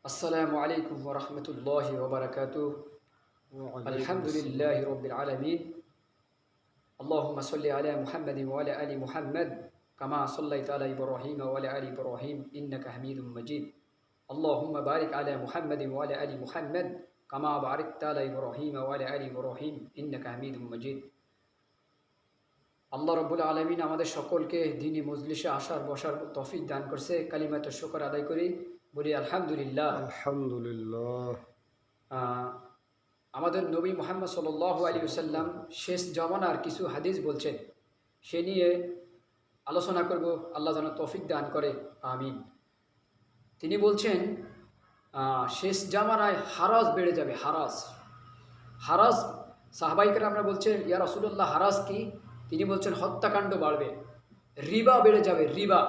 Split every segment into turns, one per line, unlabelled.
আসসালামু আলাইকুম ওয়া রাহমাতুল্লাহি ওয়া বারাকাতুহু। আলহামদুলিল্লাহি রাব্বিল আলামিন। আল্লাহুম্মা সাল্লি আলা মুহাম্মাদিন ওয়া আলা আলি মুহাম্মাদ কামা সাল্লাইতা আলা ইব্রাহিম ওয়া আলা আলি ইব্রাহিম ইন্নাকা হামিদুম মাজিদ। আল্লাহুম্মা বারিক আলা মুহাম্মাদিন ওয়া আলা আলি মুহাম্মাদ কামা বারাকতা আলা ইব্রাহিম ওয়া আলা আলি ইব্রাহিম ইন্নাকা হামিদুম মাজিদ। আল্লাহ রাব্বুল আলামিন আমাদের সকলকে দ্বীনি মজলিসে আসার বসার তৌফিক দান করছে। কালিমাতুশ শুকর আদায় করি, বলি আলহামদুলিল্লাহ।
আলহামদুলিল্লাহ।
আমাদের নবী মুহাম্মদ সাল্লাল্লাহু আলাইহি ওয়াসাল্লাম শেষ জামানার কিছু হাদিস বলছেন, সে নিয়ে আলোচনা করব। আল্লাহ যেন তৌফিক দান করে, আমিন। তিনি বলছেন শেষ জামানায় হারাজ বেড়ে যাবে। হারাজ সাহাবাইকেরা আমরা বলছেন, ইয়া রাসূলুল্লাহ হারাজ কি? তিনি বলছেন হত্যাকাণ্ড বাড়বে, রিবা বেড়ে যাবে, রিবা।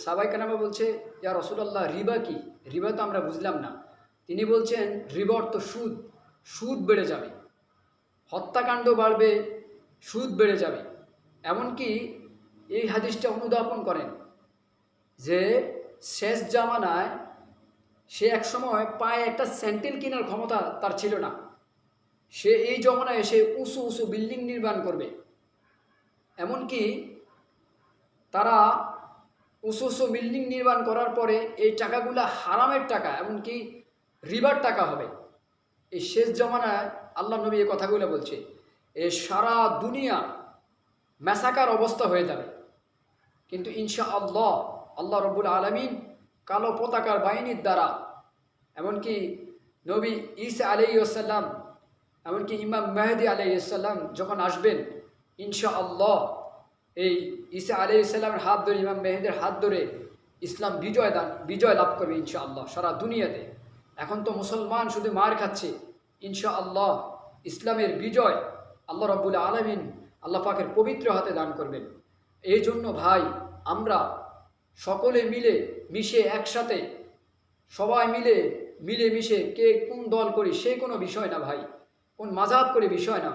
সাহাবাইকেরাম বলছে, ইয়া রাসূলুল্লাহ রিবা কি? রিবা তো আমরা বুঝলাম না। তিনি বলছেন রিবা অর্থ সুদ বেড়ে যাবে, হত্যাকাণ্ড বাড়বে, সুদ বেড়ে যাবে। এমনকি এই হাদিসটা অনুধাবন করেন যে শেষ জামানায় সে এক সময় পায়ে একটা স্যান্ডেল কেনার ক্ষমতা তার ছিল না। সে এই জমানায় এসে উঁচু উঁচু বিল্ডিং নির্মাণ করবে। এমনকি তারা উঁচু উঁচু বিল্ডিং নির্মাণ করার পরে এই টাকাগুলা হারামের টাকা, এমনকি রিবার টাকা হবে। এই শেষ জমানায় আল্লাহ নবী এই কথাগুলো বলছে, এ সারা দুনিয়া ম্যাসাকার অবস্থা হয়ে যাবে। কিন্তু ইনশাআল্লাহ আল্লাহ রব্বুল আলামিন কালো পতাকার বাহিনীর দ্বারা, এমনকি নবী ঈসা আলাইহিস সালাম, এমনকি ইমাম মেহেদী আলাইহিস সালাম যখন আসবেন, ইনশাআল্লাহ এই ঈসা আলাইহিস সালামের হাত ধরে, ইমাম মেহেদীর হাত ধরে ইসলাম বিজয় লাভ করবে ইনশাআল্লাহ সারা দুনিয়াতে। এখন তো মুসলমান শুধু মার খাচ্ছে, ইনশাআল্লাহ ইসলামের বিজয় আল্লাহ রাব্বুল আলামিন আল্লাহ পাকের পবিত্র হাতে দান করবেন। এই জন্য ভাই, আমরা সকলে মিশে একসাথে, সবাই মিশে কে কোন দল করি সে কোনো বিষয় না ভাই, কোন মাযহাব করে বিষয় না।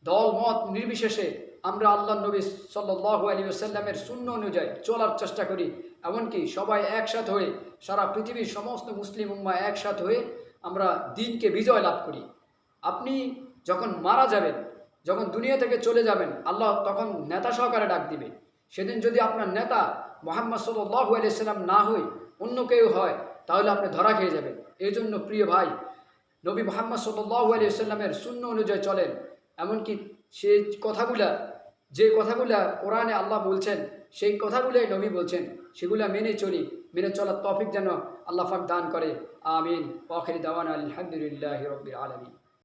দল মত নির্বিশেষে আমরা আল্লাহ নবী সাল্লাল্লাহু আলাইহি ওয়াসাল্লামের সুন্নাহ অনুযায়ী চলার চেষ্টা করি। এমনকি সবাই একসাথে হয়ে, সারা পৃথিবীর সমস্ত মুসলিম উম্মাহ একসাথে হয়ে আমরা দিনকে বিজয় লাভ করি। আপনি যখন মারা যাবেন, যখন দুনিয়া থেকে চলে যাবেন, আল্লাহ তখন নেতা সহকারে ডাক দিবে। সেদিন যদি আপনার নেতা মুহাম্মদ সাল্লাল্লাহু আলাইহি ওয়াসাল্লাম না হয়ে অন্য কেউ হয়, তাহলে আপনি ধরা খেয়ে যাবেন। এই জন্য প্রিয় ভাই, নবী মুহাম্মদ সাল্লাল্লাহু আলাইহি ওয়াসাল্লামের সুন্নাহ অনুযায়ী চলেন। এমনকি সেই যে কথাগুলা কোরআনে আল্লাহ বলছেন, সেই কথাগুলোই নবী বলছেন, সেগুলা মেনে চলার তৌফিক যেন আল্লাহ পাক দান করে, আমিন। ওয়া আখির দাওয়ানা আলহামদুলিল্লাহি রাব্বিল আলামিন।